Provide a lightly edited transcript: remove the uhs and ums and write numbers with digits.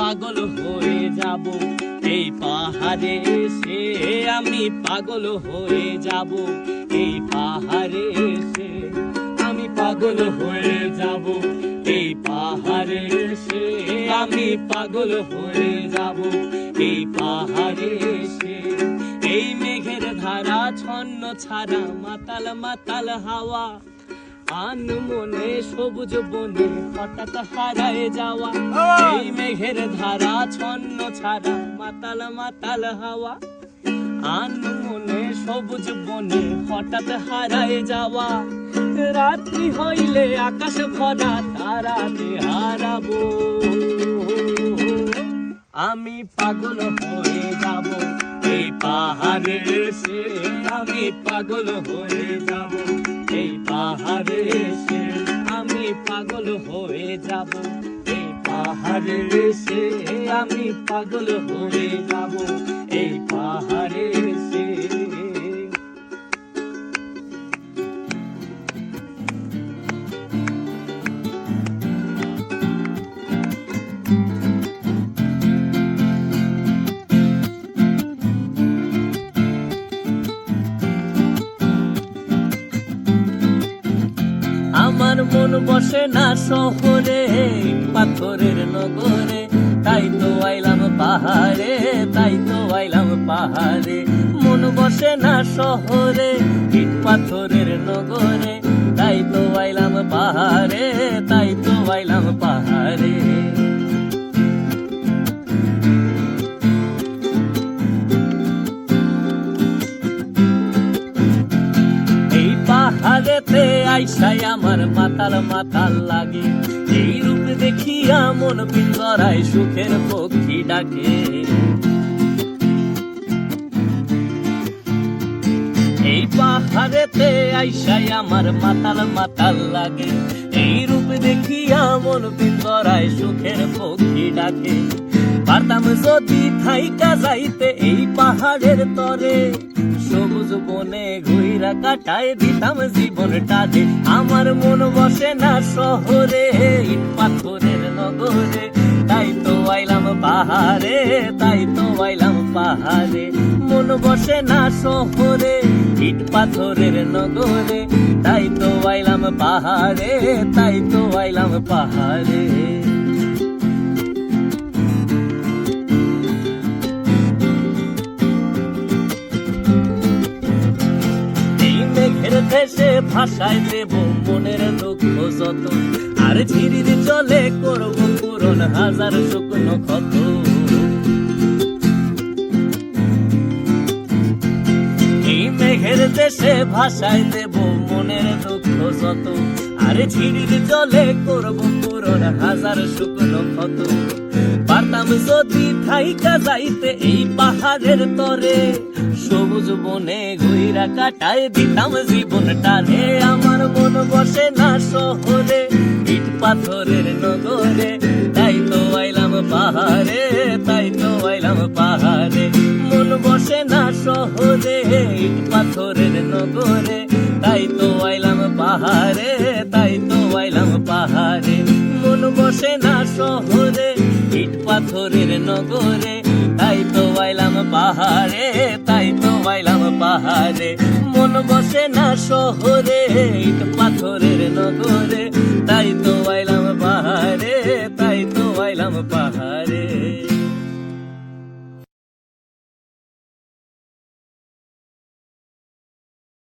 পাগল হয়ে যাব এই পাহাড়ে এসে, আমি পাগল হয়ে যাব এই পাহাড়ে এসে, আমি পাগল হয়ে যাব এই পাহাড়ে এসে, আমি পাগল হয়ে যাব এই পাহাড়ে এসে। এই মেঘের ধারা ছন্ন ছাড়া মাতাল মাতাল হাওয়া, আনমনে সবুজ বনে হঠাৎ হারায় যাওয়া। এই মেঘের ধারা ছন্ন ছাড়া মাতাল মাতাল হাওয়া, আনমনে সবুজ বনে হঠাৎ হারায় যাওয়া। রাত্রি হইলে আকাশ ভরা তারাতে হারাবো, আমি পাগল হয়ে যাব এই পাহাড়ে এসে, আমি পাগল হয়ে যাব এই পাহাড়ে এসে, আমি পাগল হয়ে যাব এই পাহাড়ে এসে, আমি পাগল হয়ে যাব এই পাহাড়ে এসে। আমার মন বসে না শহরে পাথরের নগরে, তাই তো আইলাম পাহাড়ে, তাই তো আইলাম পাহাড়ে। মন বসে না শহরে ইট পাথরের নগরে, তাই তো আইলাম পাহাড়ে, তাই তো আইলাম পাহাড়ে। পাহাড়েতে আইসাই আমার মাতাল মাতাল লাগে, এই রূপ দেখিয়া মন পিঞ্জরায় সুখের পক্ষী ডাকে। এই পাহাড়েতে আইসাই আমার মাতাল মাতাল লাগে, এই রূপ দেখিয়া মন পিঞ্জরায় সুখের পক্ষী ডাকে। পারতাম যদি থাইকা যাইতে এই পাহাড়ের তরে, সবুজ বনে ঘুইরা কাটায় দিতাম জীবনটারে। আমার মন বসে না শহরে ইট পাথরের নগরে, তাই তো আইলাম পাহাড়ে, তাই তো আইলাম পাহাড়ে। মন বসে না শহরে ইট পাথরের নগরে, তাই তো আইলাম পাহাড়ে, তাই তো আইলাম পাহাড়ে। দেশে ভাষায় দেব মনের দুঃখ যত, আর ঝিরির জলে করব পূরণ হাজার শুকনো ক্ষত। এই মেঘের দেশে ভাষায় দেব মনের দুঃখ যত, আর ঝিরির জলে করব পূরণ হাজার শুকনো ক্ষত। পারতাম যদি থাইকা যাইতে এই পাহাড়ের তরে, সবুজ বনে ঘুইরা কাটায় দিতাম জীবনটারে। আমার মন বসে না শহরে ইট পাথরের নগরে, তাই তো আইলাম পাহাড়ে, তাই তো আইলাম পাহাড়ে। মন বসে না শহরে ইট পাথরের নগরে, তাই তো আইলাম পাহাড়ে, তাই তো আইলাম পাহাড়ে। মন বসে না শহরে ইট পাথরের নগরে, তাই তো আইলাম পাহাড়ে, তাই তো আইলাম পাহাড়ে। মন বসে না শহরে ইট পাথরের নগরে, তাই তো আইলাম পাহাড়ে, তাই তো আইলাম পাহাড়ে।